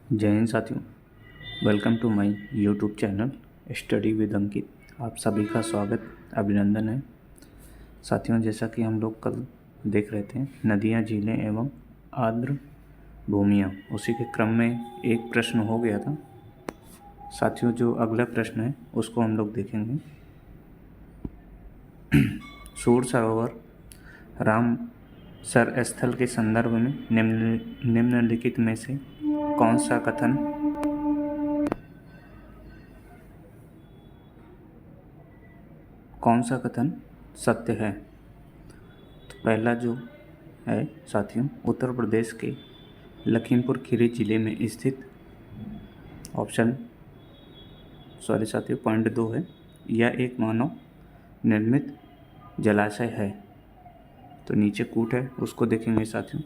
जय हिंद साथियों। Welcome to my YouTube channel study with Ankit. आप सभी का स्वागत अभिनंदन है। साथियों, जैसा कि हम लोग कल देख रहे थे नदियाँ, झीलें एवं आर्द्र भूमियाँ, उसी के क्रम में एक प्रश्न हो गया था। साथियों, जो अगला प्रश्न है उसको हम लोग देखेंगे। सूर सरोवर रामसर स्थल के संदर्भ में निम्नलिखित में से कौन सा कथन सत्य है। तो पहला जो है साथियों, उत्तर प्रदेश के लखीमपुर खीरी जिले में स्थित पॉइंट 2 है, यह एक मानव निर्मित जलाशय है। तो नीचे कूट है, उसको देखेंगे साथियों।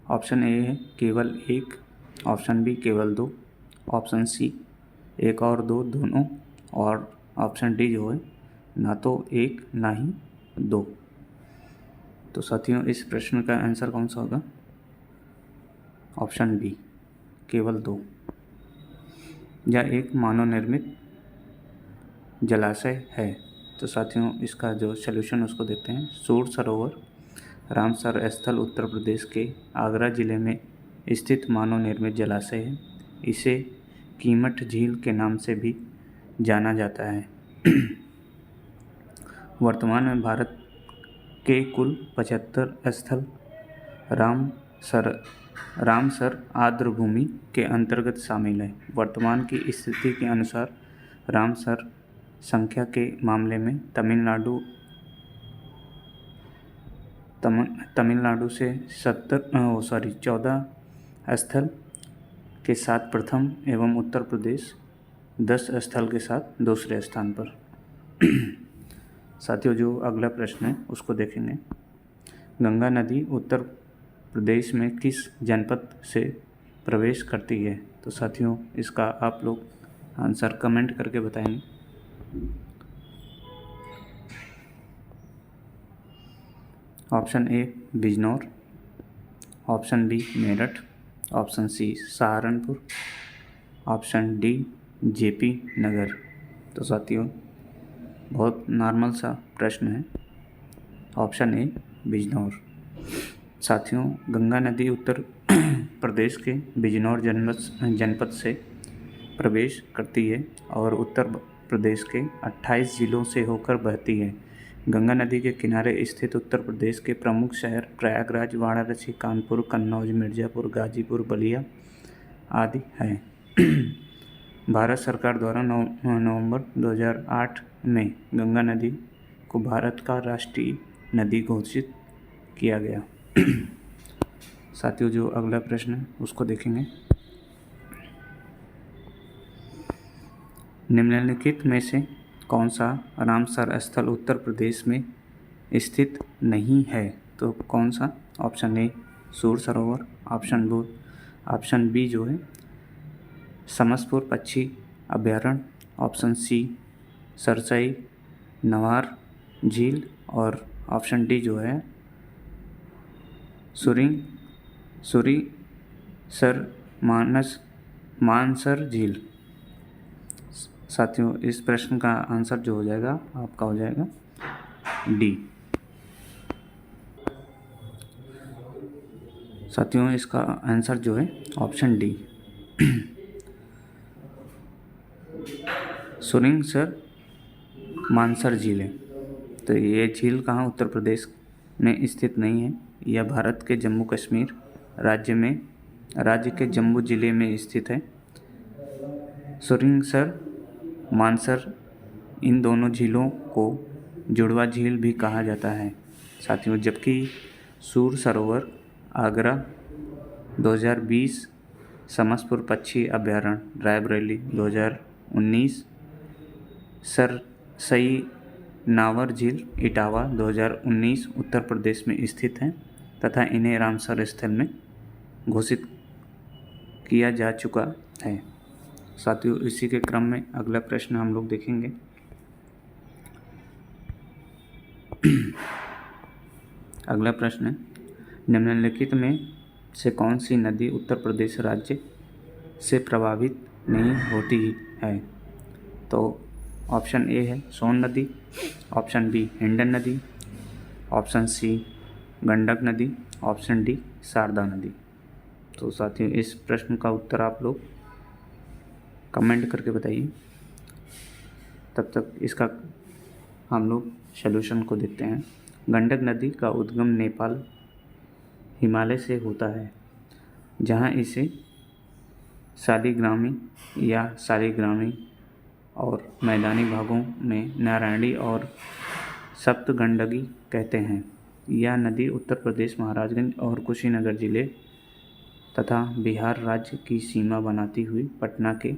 ऑप्शन ए है केवल एक, ऑप्शन बी केवल 2, ऑप्शन सी 1 और 2 दोनों, और ऑप्शन डी जो है ना तो 1 ना ही 2। तो साथियों, इस प्रश्न का आंसर कौन सा होगा? ऑप्शन बी केवल 2। यह एक मानव निर्मित जलाशय है। तो साथियों, इसका जो सलूशन उसको देखते हैं। सूर सरोवर रामसर स्थल उत्तर प्रदेश के आगरा जिले में स्थित मानव निर्मित जलाशय है। इसे कीमठ झील के नाम से भी जाना जाता है। वर्तमान में भारत के कुल 75 स्थल रामसर आर्द्र भूमि के अंतर्गत शामिल है। वर्तमान की स्थिति के अनुसार रामसर संख्या के मामले में तमिलनाडु से 14 स्थल के साथ प्रथम एवं उत्तर प्रदेश 10 स्थल के साथ दूसरे स्थान पर। साथियों, जो अगला प्रश्न है उसको देखेंगे। गंगा नदी उत्तर प्रदेश में किस जनपद से प्रवेश करती है? तो साथियों, इसका आप लोग आंसर कमेंट करके बताएंगे। Option A Bijnor, option B Meerut, option C Saharanpur, option D JP Nagar. तो साथियों, बहुत नॉर्मल सा प्रश्न है। Option A Bijnor. साथियों, गंगा नदी उत्तर प्रदेश के बिजनौर जनपद से प्रवेश करती है और उत्तर प्रदेश के 28 जिलों से होकर बहती है। गंगा नदी के किनारे स्थित उत्तर प्रदेश के प्रमुख शहर प्रयागराज, वाराणसी, कानपुर, कन्नौज, मिर्ज़ापुर, गाजीपुर, बलिया आदि हैं। भारत सरकार द्वारा नवंबर 2008 में गंगा नदी को भारत का राष्ट्रीय नदी घोषित किया गया। साथियों, जो अगला प्रश्न है उसको देखेंगे। निम्नलिखित में से कौन सा रामसर स्थल उत्तर प्रदेश में स्थित नहीं है? तो कौन सा? ऑप्शन ए सूर सरोवर, ऑप्शन बी जो है समसपुर पक्षी अभयारण्य, ऑप्शन सी सरसई नवार झील, और ऑप्शन डी जो है सुरीसर मानसर झील। साथियों, इस प्रश्न का आंसर जो हो जाएगा आपका हो जाएगा डी। साथियों, इसका आंसर जो है ऑप्शन डी सुरिंगसर मानसर झील है। तो ये झील कहाँ उत्तर प्रदेश में स्थित नहीं है। यह भारत के जम्मू कश्मीर राज्य के जम्मू जिले में स्थित है। सुरिंगसर मानसर, इन दोनों झीलों को जुड़वा झील भी कहा जाता है। साथियों, जबकि सूर सरोवर आगरा 2020, समसपुर पक्षी अभयारण्य रायबरेली 2019, सरसई नावर झील इटावा 2019 उत्तर प्रदेश में स्थित हैं तथा इन्हें रामसर स्थल में घोषित किया जा चुका है। साथियों, इसी के क्रम में अगला प्रश्न हम लोग देखेंगे। अगला प्रश्न है, निम्नलिखित में से कौन सी नदी उत्तर प्रदेश राज्य से प्रभावित नहीं होती है? तो ऑप्शन ए है सोन नदी, ऑप्शन बी हिंडन नदी, ऑप्शन सी गंडक नदी, ऑप्शन डी शारदा नदी। तो साथियों इस प्रश्न का उत्तर आप लोग कमेंट करके बताइए। तब तक इसका हम लोग सलूशन को देखते हैं। गंडक नदी का उद्गम नेपाल हिमालय से होता है, जहाँ इसे शालिग्रामी या शालिग्रामी और मैदानी भागों में नारायणी और सप्तगंडकी कहते हैं। यह नदी उत्तर प्रदेश, महाराजगंज और कुशीनगर जिले तथा बिहार राज्य की सीमा बनाती हुई पटना के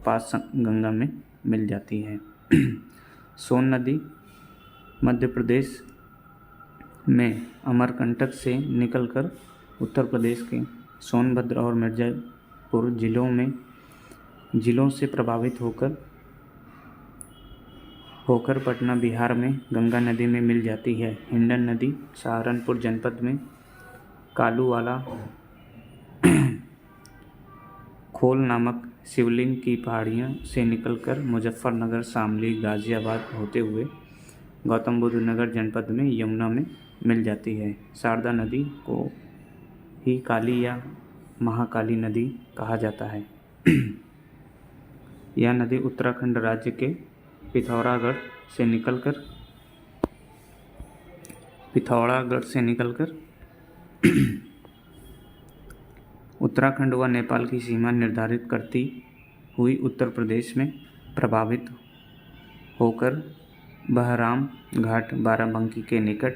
पास गंगा में मिल जाती है। सोन नदी मध्य प्रदेश में अमरकंटक से निकलकर उत्तर प्रदेश के सोनभद्र और मिर्ज़ापुर जिलों से प्रभावित होकर पटना बिहार में गंगा नदी में मिल जाती है। हिंडन नदी सहारनपुर जनपद में कालूवाला खोल नामक शिवलिंग की पहाड़ियों से निकलकर मुजफ्फरनगर, शामली, गाज़ियाबाद होते हुए गौतम बुद्ध नगर जनपद में यमुना में मिल जाती है। शारदा नदी को ही काली या महाकाली नदी कहा जाता है। यह नदी उत्तराखंड राज्य के पिथौरागढ़ से निकलकर उत्तराखंड व नेपाल की सीमा निर्धारित करती हुई उत्तर प्रदेश में प्रभावित होकर बहराम घाट, बाराबंकी के निकट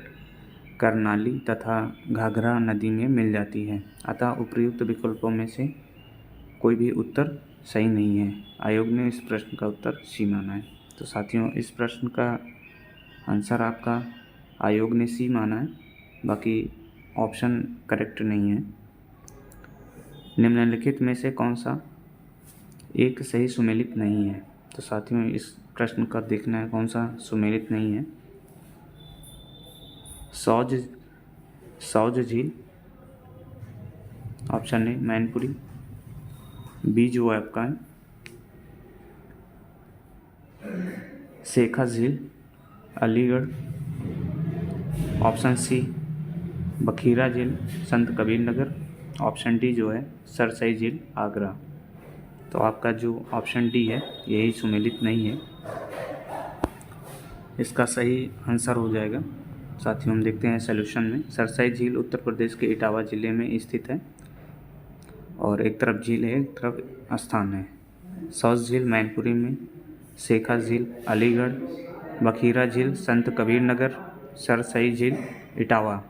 करनाली तथा घाघरा नदी में मिल जाती है। अतः उपर्युक्त विकल्पों में से कोई भी उत्तर सही नहीं है। आयोग ने इस प्रश्न का उत्तर सी माना है। तो साथियों इस प्रश्न का आंसर आपका आयोग ने सी माना है, बाकी ऑप्शन करेक्ट नहीं है। निम्नलिखित में से कौन सा एक सही सुमेलित नहीं है? तो साथियों इस प्रश्न का देखना है कौन सा सुमेलित नहीं है। सौज झील, ऑप्शन ए मैनपुरी, बी जो आपका है शेखा झील अलीगढ़, ऑप्शन सी बखीरा झील संत कबीर नगर, ऑप्शन डी जो है सरसई झील आगरा। तो आपका जो ऑप्शन डी है यही सुमेलित नहीं है, इसका सही आंसर हो जाएगा। साथियों हम देखते हैं सॉल्यूशन में। सरसई झील उत्तर प्रदेश के इटावा ज़िले में स्थित है और एक तरफ झील है, एक तरफ स्थान है। सौज झील मैनपुरी में, शेखा झील अलीगढ़, बखीरा झील संत कबीर नगर, सरसई झील इटावा।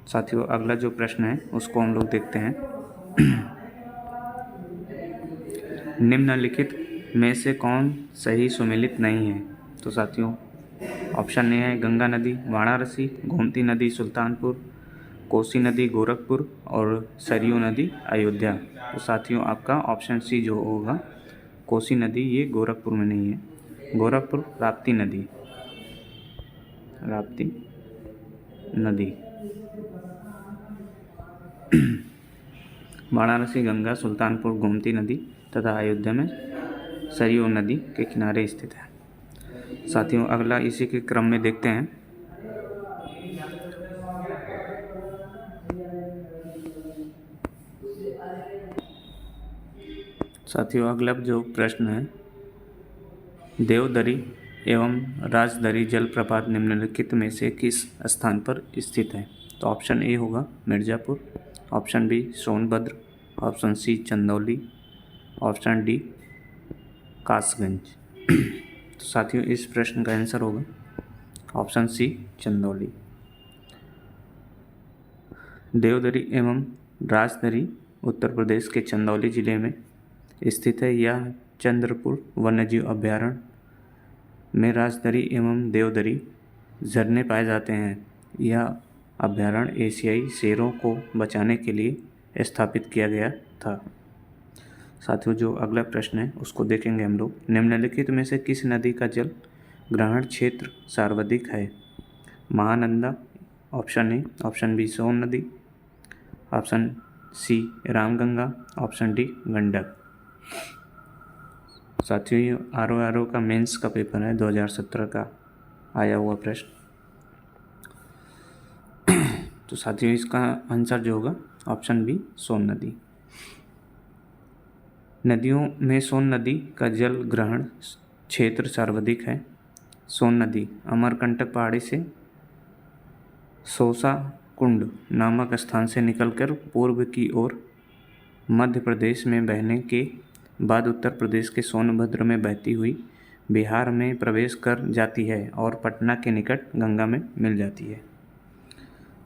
साथियों अगला जो प्रश्न है उसको हम लोग देखते हैं। निम्नलिखित में से कौन सही सुमेलित नहीं है? तो साथियों ऑप्शन ए है गंगा नदी वाराणसी, गोमती नदी सुल्तानपुर, कोसी नदी गोरखपुर और सरयू नदी अयोध्या। तो साथियों आपका ऑप्शन सी जो होगा कोसी नदी, ये गोरखपुर में नहीं है। गोरखपुर राप्ती नदी। वाराणसी गंगा, सुल्तानपुर गोमती नदी तथा अयोध्या में सरयू नदी के किनारे स्थित है। साथियों अगला इसी के क्रम में देखते हैं। साथियों अगला जो प्रश्न है, देवदरी एवं राजदरी जलप्रपात निम्नलिखित में से किस स्थान पर स्थित है? तो ऑप्शन ए होगा Mirzapur, option B Sonbhadra, option C Chandauli, option D Kasganj. तो साथियों इस प्रश्न का आंसर होगा ऑप्शन सी चंदौली। देवदरी एवं राजदरी उत्तर प्रदेश के चंदौली जिले में स्थित है। यह चंद्रपुर वन्यजीव अभयारण्य में राजदरी एवं देवदरी झरने पाए जाते हैं। यह अभयारण्य एशियाई शेरों को बचाने के लिए स्थापित किया गया था। साथियों जो अगला प्रश्न है उसको देखेंगे हम लोग। निम्नलिखित में से किस नदी का जल ग्रहण क्षेत्र सर्वाधिक है? Mahananda, option A. Option B Son नदी, option C Ramganga, option D Gandak. साथियों आर का मेंस का पेपर है 2017 का आया हुआ प्रश्न। तो साथियों इसका आंसर जो होगा ऑप्शन बी सोन नदी। नदियों में सोन नदी का जल ग्रहण क्षेत्र सर्वाधिक है। सोन नदी अमरकंटक पहाड़ी से सौसा कुंड नामक स्थान से निकलकर पूर्व की ओर मध्य प्रदेश में बहने के बाद उत्तर प्रदेश के सोनभद्र में बहती हुई बिहार में प्रवेश कर जाती है और पटना के निकट गंगा में मिल जाती है।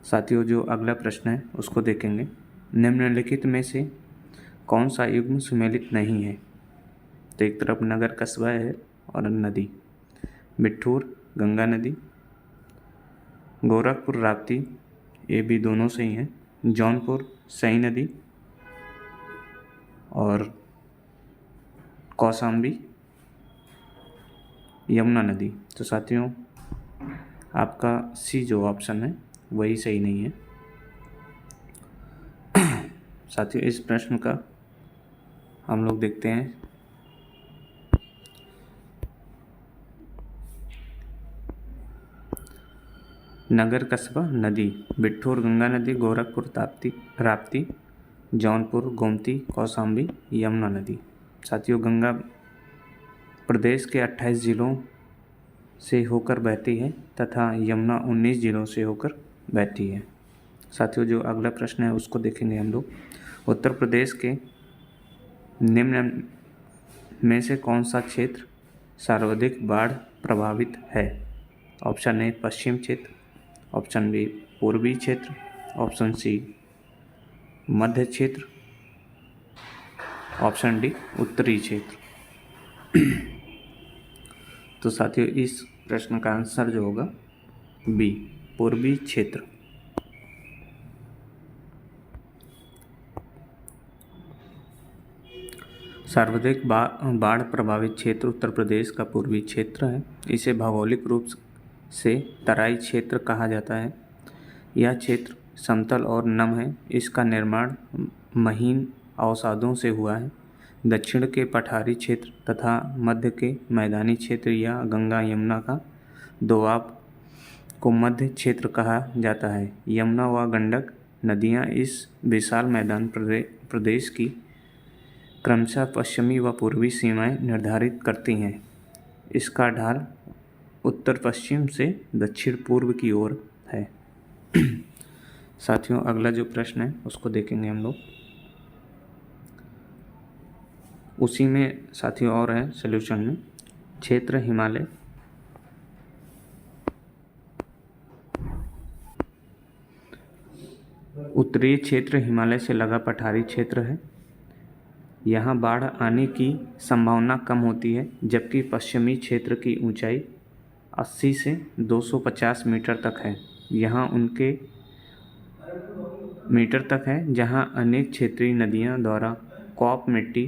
साथियों जो अगला प्रश्न है उसको देखेंगे। निम्नलिखित में से कौन सा युग्म सुमेलित नहीं है? तो एक तरफ नगर कस्बा है और नदी। बिठूर गंगा नदी, गोरखपुर राप्ती, ये भी दोनों सही हैं। जौनपुर सई नदी और कौशाम्बी यमुना नदी। तो साथियों आपका सी जो ऑप्शन है वही सही नहीं है। साथियों इस प्रश्न का हम लोग देखते हैं। नगर कस्बा नदी, बिठूर गंगा नदी, गोरखपुर राप्ती, जौनपुर गोमती, कौशाम्बी यमुना नदी। साथियों गंगा प्रदेश के 28 जिलों से होकर बहती है तथा यमुना 19 जिलों से होकर बहती है। साथियों जो अगला प्रश्न है उसको देखेंगे हम लोग। उत्तर प्रदेश के निम्न में से कौन सा क्षेत्र सर्वाधिक बाढ़ प्रभावित है? ऑप्शन ए पश्चिम क्षेत्र, ऑप्शन बी पूर्वी क्षेत्र, ऑप्शन सी मध्य क्षेत्र, ऑप्शन डी उत्तरी क्षेत्र। तो साथियों इस प्रश्न का आंसर जो होगा बी पूर्वी क्षेत्र। सर्वाधिक बाढ़ प्रभावित क्षेत्र उत्तर प्रदेश का पूर्वी क्षेत्र है। इसे भौगोलिक रूप से तराई क्षेत्र कहा जाता है। यह क्षेत्र समतल और नम है। इसका निर्माण महीन अवसादों से हुआ है। दक्षिण के पठारी क्षेत्र तथा मध्य के मैदानी क्षेत्र या गंगा यमुना का दोआब को मध्य क्षेत्र कहा जाता है। यमुना व गंडक नदियाँ इस विशाल मैदान प्रदेश की क्रमशः पश्चिमी व पूर्वी सीमाएं निर्धारित करती हैं। इसका ढाल उत्तर पश्चिम से दक्षिण पूर्व की ओर है। साथियों अगला जो प्रश्न है उसको देखेंगे हम लोग। उसी में साथियों और है सॉल्यूशन में। क्षेत्र हिमालय उत्तरी क्षेत्र हिमालय से लगा पठारी क्षेत्र है। यहाँ बाढ़ आने की संभावना कम होती है, जबकि पश्चिमी क्षेत्र की ऊंचाई 80 से 250 मीटर तक है। यहाँ उनके मीटर तक है जहाँ अनेक क्षेत्रीय नदियाँ द्वारा कॉप मिट्टी,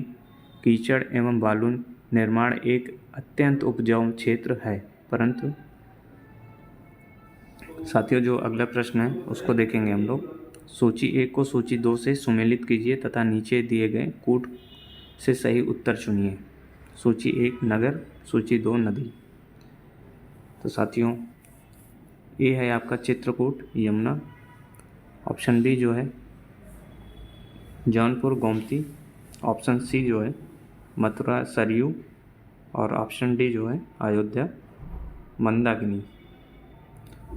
कीचड़ एवं बालू निर्माण एक अत्यंत उपजाऊ क्षेत्र है। परंतु साथियों जो अगला प्रश्न है उसको देखेंगे हम लोग। सूची 1 को सूची 2 से सुमेलित कीजिए तथा नीचे दिए गए कूट से सही उत्तर चुनिए। सूची 1 नगर, सूची 2 नदी। तो साथियों ये है आपका चित्रकूट यमुना, ऑप्शन बी जो है जौनपुर गोमती, ऑप्शन सी जो है मथुरा सरयू और ऑप्शन डी जो है अयोध्या मंदाकिनी।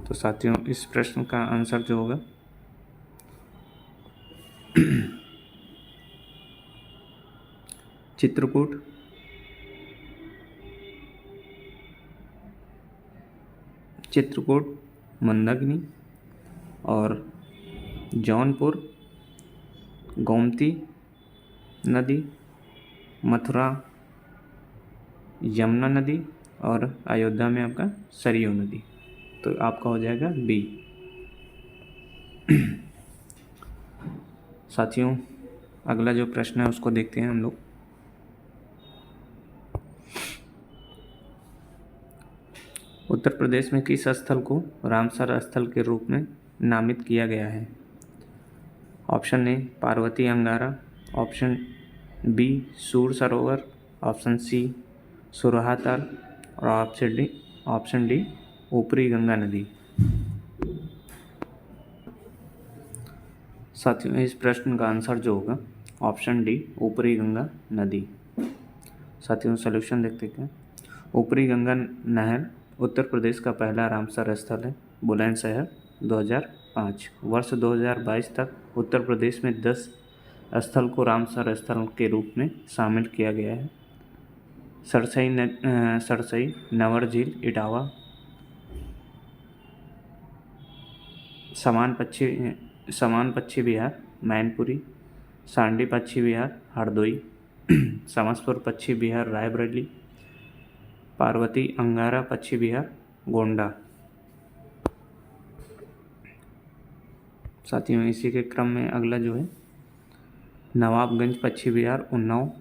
तो साथियों इस प्रश्न का आंसर जो होगा चित्रकूट, मंदाकिनी और जौनपुर गोमती नदी, मथुरा यमुना नदी और अयोध्या में आपका सरयू नदी। तो आपका हो जाएगा बी। साथियों अगला जो प्रश्न है उसको देखते हैं हम लोग। उत्तर प्रदेश में किस स्थल को रामसर स्थल के रूप में नामित किया गया है? ऑप्शन ए पार्वती अंगारा, ऑप्शन बी सूर सरोवर, ऑप्शन सी सुरहाताल और ऑप्शन डी ऊपरी गंगा नदी। साथियों, इस प्रश्न का आंसर जो होगा ऑप्शन डी ऊपरी गंगा नदी। साथियों, सॉल्यूशन देखते हैं। ऊपरी गंगा नहर उत्तर प्रदेश का पहला रामसर स्थल है। बुलंदशहर 2005। वर्ष 2022 तक उत्तर प्रदेश में 10 स्थल को रामसर स्थल के रूप में शामिल किया गया है। सरसई, नवर झील, इटावा, समान पश्चिमी बिहार, मैनपुरी, सांडी पश्चिमी बिहार, हरदोई, समस्तीपुर पश्चिमी बिहार, रायबरेली, पार्वती अंगारा पश्चिमी बिहार, गोंडा। साथियों, इसी के क्रम में अगला जो है नवाबगंज पश्चिमी बिहार, उन्नाव,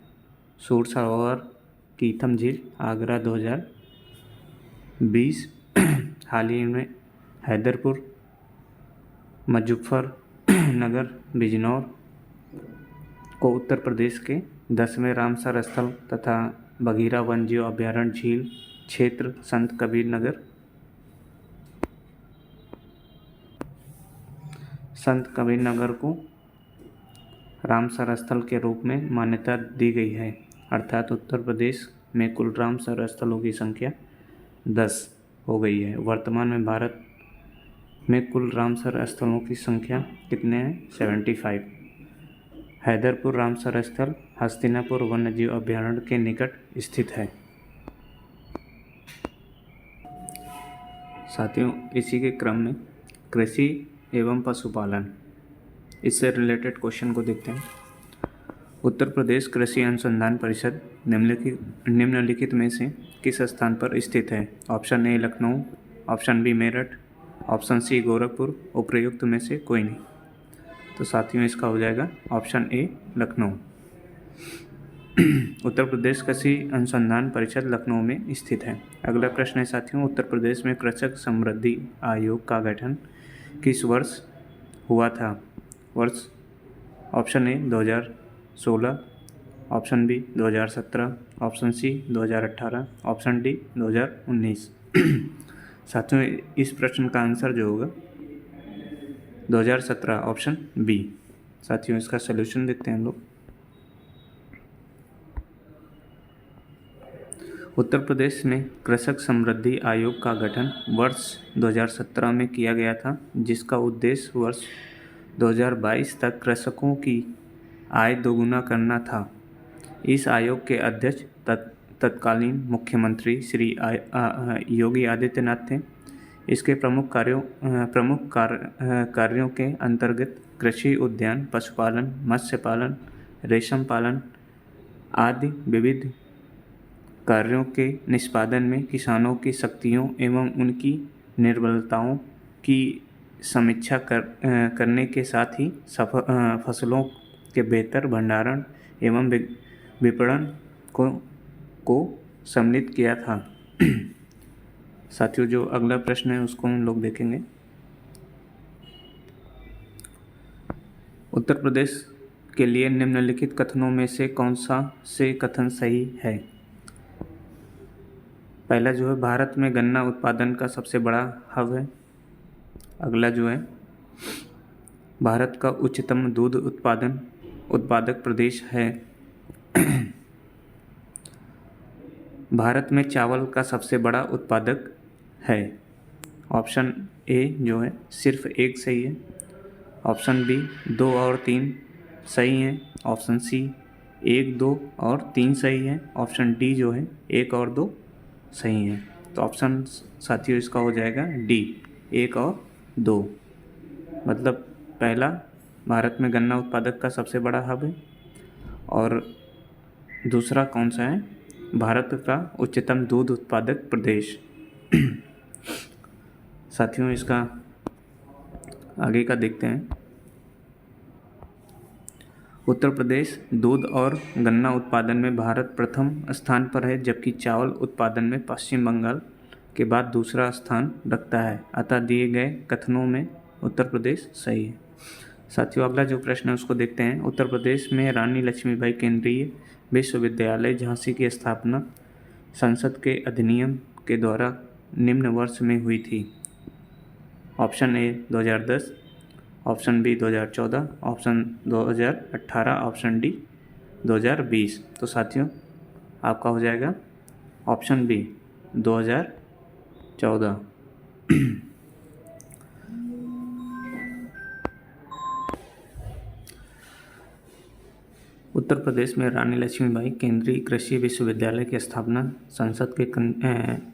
सूर सरोवर, कीथम झील, आगरा 2020। हाल ही में हैदरपुर, मुजफ्फरनगर, बिजनौर को उत्तर प्रदेश के 10वें रामसर स्थल तथा बघीरा वन्यजीव अभयारण्य झील क्षेत्र संत कबीर नगर को रामसर स्थल के रूप में मान्यता दी गई है। अर्थात उत्तर प्रदेश में कुल रामसर स्थलों की संख्या 10 हो गई है। वर्तमान में भारत में कुल रामसर स्थलों की संख्या कितने हैं? 75। हैदरपुर रामसर स्थल हस्तिनापुर वन्यजीव अभयारण्य के निकट स्थित है। साथियों, इसी के क्रम में कृषि एवं पशुपालन, इससे रिलेटेड क्वेश्चन को देखते हैं। उत्तर प्रदेश कृषि अनुसंधान परिषद निम्नलिखित में से किस स्थान पर स्थित है? Option A Lucknow, option B Meerut, option C Gorakhpur, उपयुक्त में से कोई नहीं। तो साथियों, इसका हो जाएगा ऑप्शन ए लखनऊ। उत्तर प्रदेश कृषि अनुसंधान परिषद लखनऊ में स्थित है। अगला प्रश्न है साथियों, उत्तर प्रदेश में कृषक समृद्धि आयोग का गठन किस वर्ष हुआ था? वर्ष option A 2016, option B 2017, option C 2018, option D 2019। साथियों, इस प्रश्न का आंसर जो होगा 2017, ऑप्शन बी। साथियों, इसका सलूशन देखते हैं हम लोग। उत्तर प्रदेश में कृषक समृद्धि आयोग का गठन वर्ष 2017 में किया गया था, जिसका उद्देश्य वर्ष 2022 तक कृषकों की आय दोगुना करना था। इस आयोग के अध्यक्ष तत्कालीन मुख्यमंत्री श्री योगी आदित्यनाथ थे। इसके प्रमुख कार्यों के अंतर्गत कृषि, उद्यान, पशुपालन, मत्स्य पालन, रेशम पालन आदि विविध कार्यों के निष्पादन में किसानों की शक्तियों एवं उनकी निर्बलताओं की समीक्षा करने के साथ ही फसलों के बेहतर भंडारण एवं विपणन को सम्मिलित किया था। साथियों, जो अगला प्रश्न है उसको हम लोग देखेंगे। उत्तर प्रदेश के लिए निम्नलिखित कथनों में से कौन सा से कथन सही है? पहला जो है भारत में गन्ना उत्पादन का सबसे बड़ा हब है। अगला जो है भारत का उच्चतम दूध उत्पादक प्रदेश है। भारत में चावल का सबसे बड़ा उत्पादक है। ऑप्शन ए जो है सिर्फ एक सही है, ऑप्शन बी 2 और 3 सही है, ऑप्शन सी 1, 2 और 3 सही है, ऑप्शन डी जो है 1 और 2 सही है। तो ऑप्शन साथियों इसका हो जाएगा डी 1 और 2। मतलब पहला भारत में गन्ना उत्पादक का सबसे बड़ा हब है और दूसरा कौन सा है? भारत का उच्चतम दूध उत्पादक प्रदेश। साथियों, इसका आगे का देखते हैं। उत्तर प्रदेश दूध और गन्ना उत्पादन में भारत प्रथम स्थान पर है, जबकि चावल उत्पादन में पश्चिम बंगाल के बाद दूसरा स्थान रखता है, अतः दिए गए कथनों में उत्तर प्रदेश सही है। साथियों, अगला जो प्रश्न है उसको देखते हैं। उत्तर प्रदेश में रानी लक्ष्मीबाई केंद्रीय विश्वविद्यालय झांसी की स्थापना संसद के अधिनियम के द्वारा निम्न वर्ष में हुई थी। Option A 2010, option B 2014, option 2018, option D 2020। तो साथियों, आपका हो जाएगा ऑप्शन बी 2014। उत्तर प्रदेश में रानी लक्ष्मीबाई केंद्रीय कृषि विश्वविद्यालय की स्थापना संसद के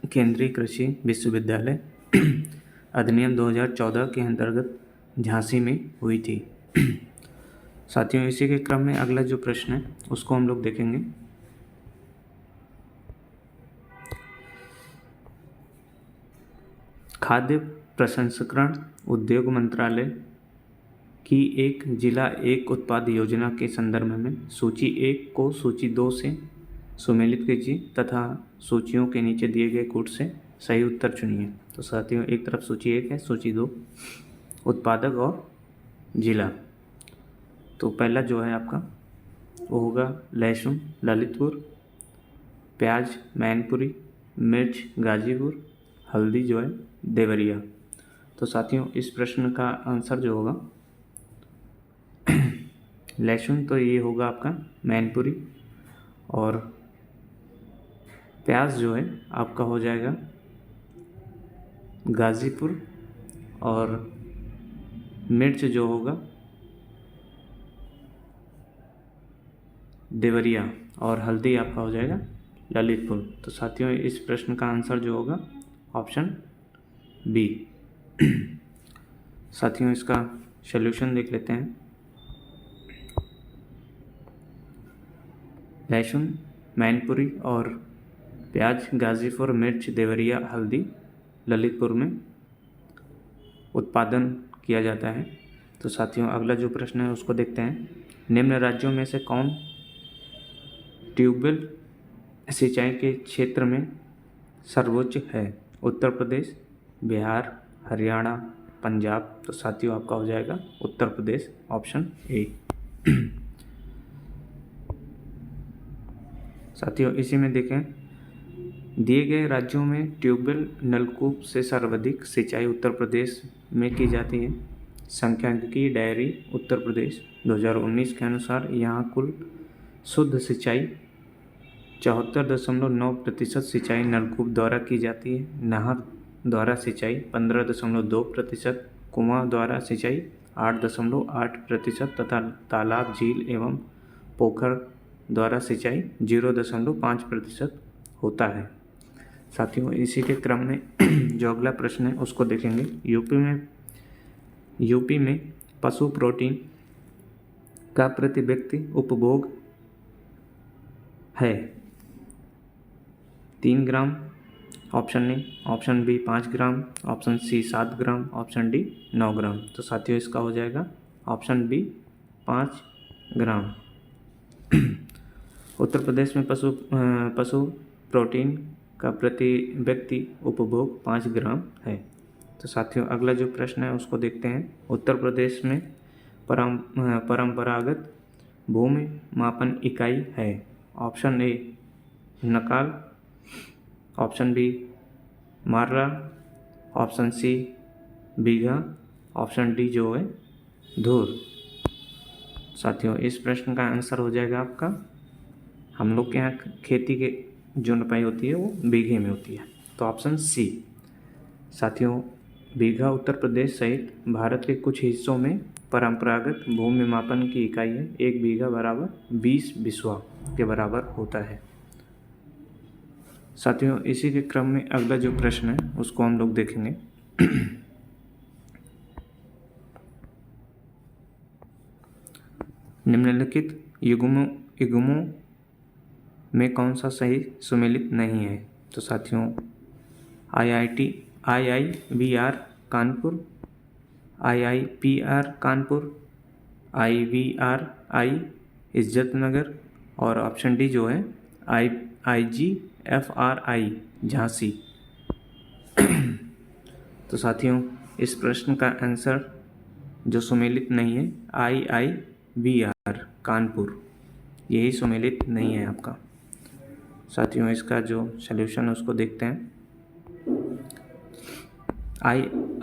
केंद्रीय कृषि विश्वविद्यालय अधिनियम 2014 के अंतर्गत झांसी में हुई थी। साथियों, इसी के क्रम में अगला जो प्रश्न है उसको हम लोग देखेंगे। खाद्य प्रसंस्करण उद्योग मंत्रालय की एक जिला एक उत्पाद योजना के संदर्भ में सूची 1 को सूची 2 से सुमेलित कीजिए तथा सूचियों के नीचे दिए गए कूट से सही उत्तर चुनिए। तो साथियों, एक तरफ सूची 1 है, सूची 2 उत्पादक और जिला। तो पहला जो है आपका वो होगा लहसुन ललितपुर, प्याज मैनपुरी, मिर्च गाजीपुर, हल्दी जो है देवरिया। तो साथियों, इस प्रश्न का आंसर जो होगा लहसुन तो ये होगा आपका मैनपुरी, और प्याज जो है आपका हो जाएगा गाज़ीपुर, और मिर्च जो होगा देवरिया, और हल्दी आपका हो जाएगा ललितपुर। तो साथियों, इस प्रश्न का आंसर जो होगा ऑप्शन बी। साथियों, इसका सॉल्यूशन देख लेते हैं। लहसुन मैनपुरी और प्याज गाज़ीपुर, मिर्च देवरिया, हल्दी ललितपुर में उत्पादन किया जाता है। तो साथियों, अगला जो प्रश्न है उसको देखते हैं। निम्न राज्यों में से कौन ट्यूबवेल सिंचाई के क्षेत्र में सर्वोच्च है? उत्तर प्रदेश, बिहार, हरियाणा, पंजाब। तो साथियों, आपका हो जाएगा उत्तर प्रदेश, ऑप्शन ए। साथियों, इसी में देखें, दिए गए राज्यों में ट्यूबवेल नलकूप से सर्वाधिक सिंचाई उत्तर प्रदेश में की जाती है। सांख्यिकी डायरी उत्तर प्रदेश 2019 के अनुसार यहाँ कुल शुद्ध सिंचाई 74.9% सिंचाई नलकूप द्वारा की जाती है। नहर द्वारा सिंचाई 15.2%, कुआं द्वारा सिंचाई 8.8% तथा तालाब, झील एवं पोखर द्वारा सिंचाई 0.5% होता है। साथियों, इसी के क्रम में जो अगला प्रश्न है उसको देखेंगे। यूपी में पशु प्रोटीन का प्रति व्यक्ति उपभोग है 3 gram, option A, option B 5 gram, option C 7 gram, option D 9 gram. तो साथियों, इसका हो जाएगा ऑप्शन बी 5 ग्राम। उत्तर प्रदेश में पशु प्रोटीन का प्रति व्यक्ति उपभोग 5 ग्राम है। तो साथियों, अगला जो प्रश्न है उसको देखते हैं। उत्तर प्रदेश में परंपरागत भूमि मापन इकाई है। ऑप्शन ए नकाल, ऑप्शन बी मात्रा, ऑप्शन सी बीघा, ऑप्शन डी जो है धूर। साथियों, इस प्रश्न का आंसर हो जाएगा आपका, हम लोग के यहाँ खेती के जो नपाई होती है वो बीघे में होती है, तो ऑप्शन सी। साथियों, बीघा उत्तर प्रदेश सहित भारत के कुछ हिस्सों में परंपरागत भूमि मापन की इकाई है। 1 बीघा बराबर 20 बिस्वा के बराबर होता है। साथियों, इसी के क्रम में अगला जो प्रश्न है उसको हम लोग देखेंगे। निम्नलिखित युग्मों में कौन सा सही सुमेलित नहीं है? तो साथियों, IIVR Kanpur, IIPR Kanpur, IVRI Izzatnagar, और ऑप्शन डी जो है IGFRI झांसी। तो साथियों इस प्रश्न का आंसर जो सुमेलित नहीं है IIBR कानपुर, यही सुमेलित नहीं है आपका। साथियों इसका जो सल्यूशन है उसको देखते हैं।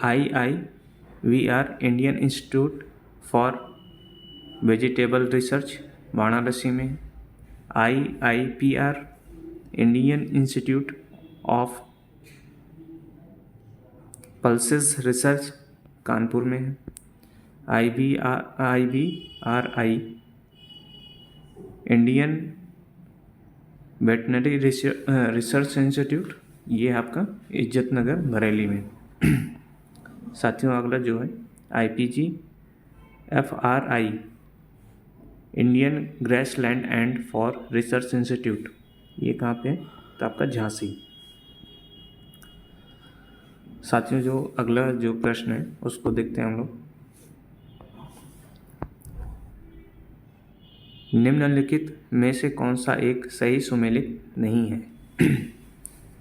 IIVR Indian institute for vegetable research Varanasi में, IIPR Indian institute of pulses research Kanpur में है, IBRI Indian veterinary research institute, ये आपका इज्जत नगर बरेली में। साथियों अगला जो है IPGFRI Indian grassland and for research institute, ये कहाँ पे है? तो आपका झांसी। साथियों जो अगला जो प्रश्न है उसको देखते हैं हम लोग। निम्नलिखित में से कौन सा एक सही सुमेलित नहीं है?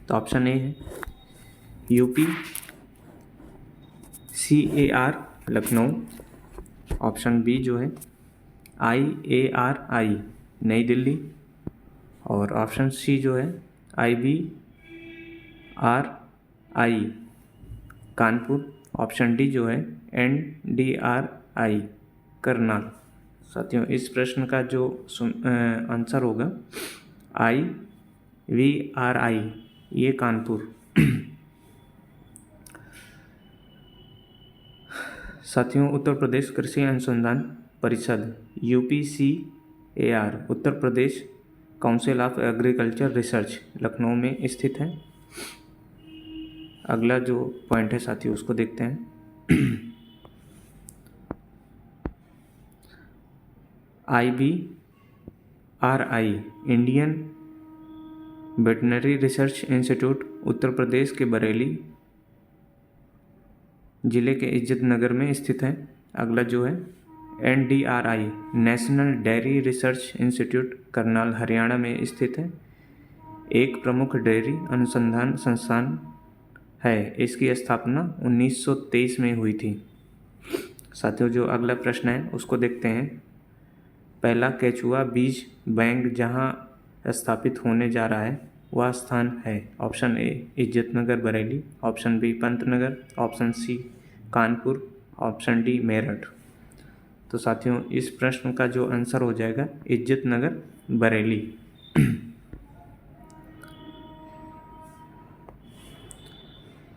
तो ऑप्शन ए है UP CAR Lucknow, option B जो है IARI नई दिल्ली, और ऑप्शन सी जो है IBRI कानपुर, ऑप्शन डी जो है NDRI करनाल। साथियों इस प्रश्न का जो आंसर होगा IVRI, ये कानपुर। साथियों उत्तर प्रदेश कृषि अनुसंधान परिषद UPCAR Uttar Pradesh council of agriculture research Lucknow में स्थित है। अगला जो पॉइंट है साथियों उसको देखते हैं। IBRI Indian veterinary research institute Uttar Pradesh के बरेली जिले के इज्जत नगर में स्थित है। अगला जो है NDRI national dairy research institute Karnal Haryana में स्थित है, एक प्रमुख डेयरी अनुसंधान संस्थान है। इसकी स्थापना 1923 में हुई थी। साथियों जो अगला प्रश्न है उसको देखते हैं। पहला केचुआ बीज बैंक जहां स्थापित होने जा रहा है वह स्थान है, option A Izzatnagar Bareilly, option B Pantnagar, option C Kanpur, option D Meerut. तो साथियों इस प्रश्न का जो आंसर हो जाएगा इज्जतनगर बरेली।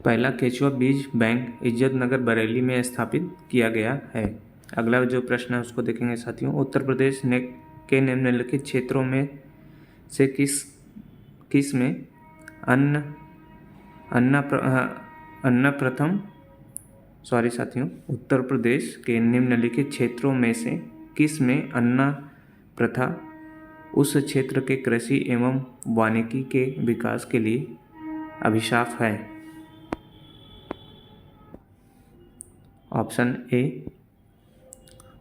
पहला केचुआ बीज बैंक इज्जतनगर बरेली में स्थापित किया गया है। अगला जो प्रश्न है उसको देखेंगे साथियों। उत्तर प्रदेश के निम्नलिखित क्षेत्रों में से किस में उत्तर प्रदेश के निम्नलिखित क्षेत्रों में से किस में अन्ना प्रथा उस क्षेत्र के कृषि एवं वानिकी के विकास के लिए अभिशाप है? ऑप्शन ए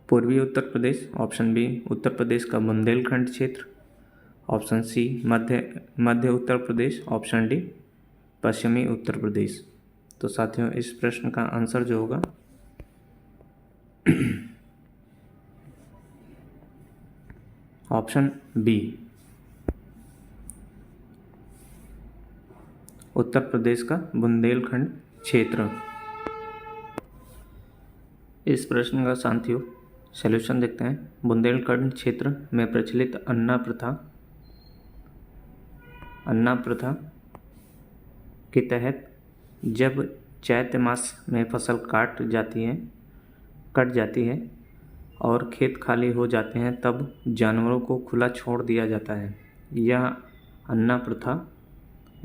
पूर्वी उत्तर प्रदेश, ऑप्शन बी उत्तर प्रदेश का बुंदेलखंड क्षेत्र, ऑप्शन सी मध्य उत्तर प्रदेश, ऑप्शन डी पश्चिमी उत्तर प्रदेश। तो साथियों इस प्रश्न का आंसर जो होगा ऑप्शन बी उत्तर प्रदेश का बुंदेलखंड क्षेत्र। इस प्रश्न का साथियों सॉल्यूशन देखते हैं। बुंदेलखंड क्षेत्र में प्रचलित अन्ना प्रथा के तहत जब चैत्र मास में फसल कट जाती है और खेत खाली हो जाते हैं तब जानवरों को खुला छोड़ दिया जाता है। यह अन्ना प्रथा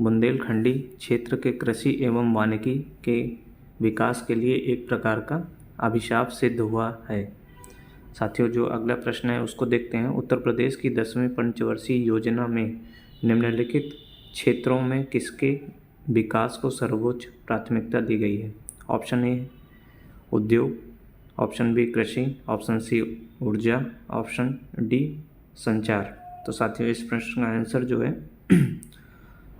बुंदेलखंडी क्षेत्र के कृषि एवं वानिकी के विकास के लिए एक प्रकार का अभिशाप सिद्ध हुआ है। साथियों जो अगला प्रश्न है उसको देखते हैं। उत्तर प्रदेश की 10वीं पंचवर्षीय योजना में निम्नलिखित क्षेत्रों में किसके विकास को सर्वोच्च प्राथमिकता दी गई है? ऑप्शन ए उद्योग, ऑप्शन बी कृषि, ऑप्शन सी ऊर्जा, ऑप्शन डी संचार। तो साथियों इस प्रश्न का आंसर जो है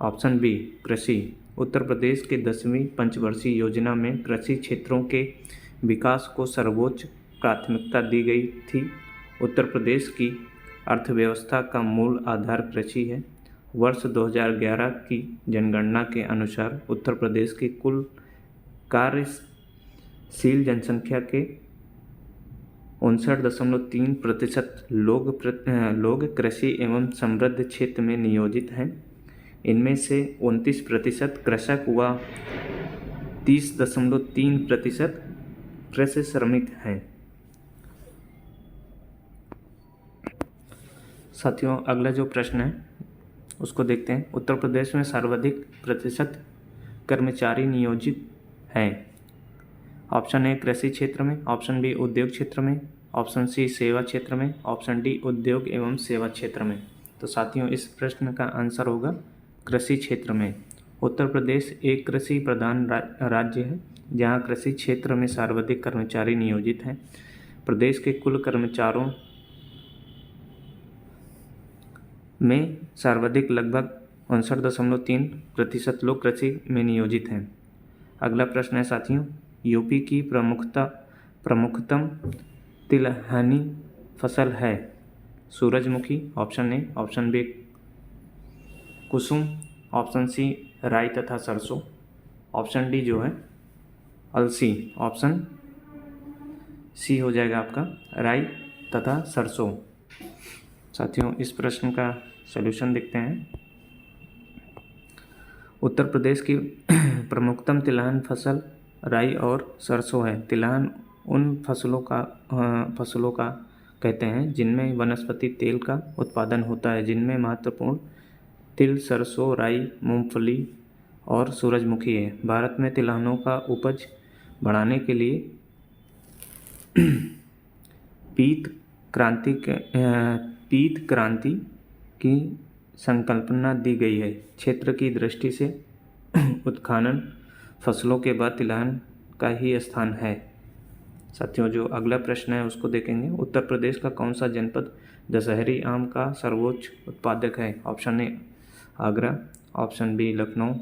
ऑप्शन बी कृषि, उत्तर प्रदेश के 10वीं पंचवर्षीय योजना में कृषि क्षेत्रों के विकास को सर्वोच्च प्राथमिकता दी गई थी। उत्तर प्रदेश की अर्थव्यवस्था का मूल आधार कृषि है। वर्ष 2011 की जनगणना के अनुसार उत्तर प्रदेश की कुल कार्यशील जनसंख्या के 59.3% लोग कृषि एवं समृद्ध क्षेत्र में नियोजित हैं। इनमें से 29% कृषक व 30.3% कृषि श्रमिक हैं। साथियों, अगला जो प्रश्न है उसको देखते हैं। उत्तर प्रदेश में सर्वाधिक प्रतिशत कर्मचारी नियोजित हैं। ऑप्शन ए कृषि क्षेत्र में, ऑप्शन बी उद्योग क्षेत्र में, ऑप्शन सी सेवा क्षेत्र में, ऑप्शन डी उद्योग एवं सेवा क्षेत्र में। तो साथियों, इस प्रश्न का आंसर होगा कृषि क्षेत्र में। उत्तर प्रदेश एक कृषि प्रधान राज्य है जहां कृषि क्षेत्र में सर्वाधिक कर्मचारी नियोजित हैं। प्रदेश के कुल कर्मचारियों में सर्वाधिक लगभग 59.3% लोग कृषि में नियोजित हैं। अगला प्रश्न है साथियों, यूपी की प्रमुखतम तिलहनी फसल है। सूरजमुखी, ऑप्शन ए, ऑप्शन बी कुसुम, ऑप्शन सी राई तथा सरसों, ऑप्शन डी जो है अलसी, ऑप्शन सी हो जाएगा आपका राई तथा सरसों। साथियों, इस प्रश्न का सलूशन देखते हैं। उत्तर प्रदेश की प्रमुखतम तिलहन फसल राई और सरसों है। तिलहन उन फसलों का कहते हैं जिनमें वनस्पति तेल का उत्पादन होता है, जिनमें महत्वपूर्ण तिल, सरसों, राई, मूंगफली और सूरजमुखी है। भारत में तिलहनों का उपज बढ़ाने के लिए पीत क्रांति की संकल्पना दी गई है। क्षेत्र की दृष्टि से उत्खनन फसलों के बाद तिलहन का ही स्थान है। साथियों, जो अगला प्रश्न है उसको देखेंगे। उत्तर प्रदेश का कौन सा जनपद दशहरी आम का सर्वोच्च उत्पादक है? Option A Agra, option B Lucknow,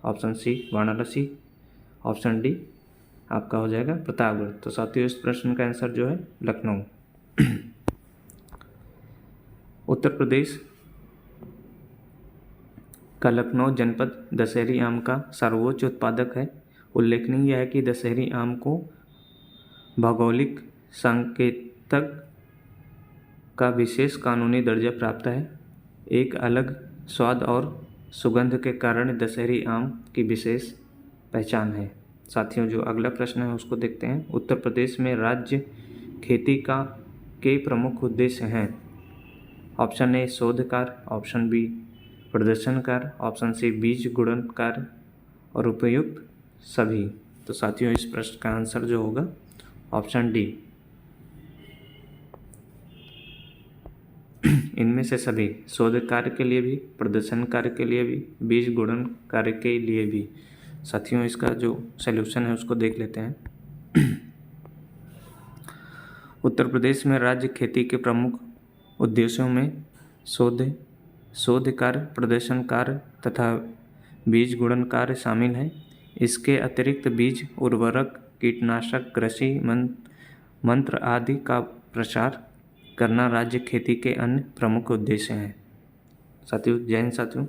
option C Varanasi, option D आपका हो जाएगा प्रतापगढ़। तो साथियों, इस प्रश्न का आंसर जो है लखनऊ। उत्तर प्रदेश का लखनऊ जनपद दशहरी आम का सर्वोच्च उत्पादक है। उल्लेखनीय है कि दशहरी आम को भौगोलिक संकेतक का विशेष कानूनी दर्जा प्राप्त है। एक अलग स्वाद और सुगंध के कारण दशहरी आम की विशेष पहचान है। साथियों, जो अगला प्रश्न है उसको देखते हैं। उत्तर प्रदेश में राज्य खेती के प्रमुख उद्देश्य हैं। ऑप्शन ए शोध कार्य, ऑप्शन बी प्रदर्शन कार्य, ऑप्शन सी बीज गुणन कार्य और उपयुक्त सभी। तो साथियों, इस प्रश्न का आंसर जो होगा ऑप्शन डी, इनमें से सभी, शोध कार्य के लिए भी, प्रदर्शन कार्य के लिए भी, बीज गुणन कार्य के लिए भी। साथियों, इसका जो सलूशन है उसको देख लेते हैं। उत्तर प्रदेश में राज्य खेती के प्रमुख उद्देश्यों में शोध कार्य, प्रदर्शन कार्य तथा बीज गुणन कार्य शामिल है। इसके अतिरिक्त बीज, उर्वरक, कीटनाशक, कृषि मंत्र आदि का प्रसार करना राज्य खेती के अन्य प्रमुख उद्देश्य हैं। साथियों, जय हिंद साथियों।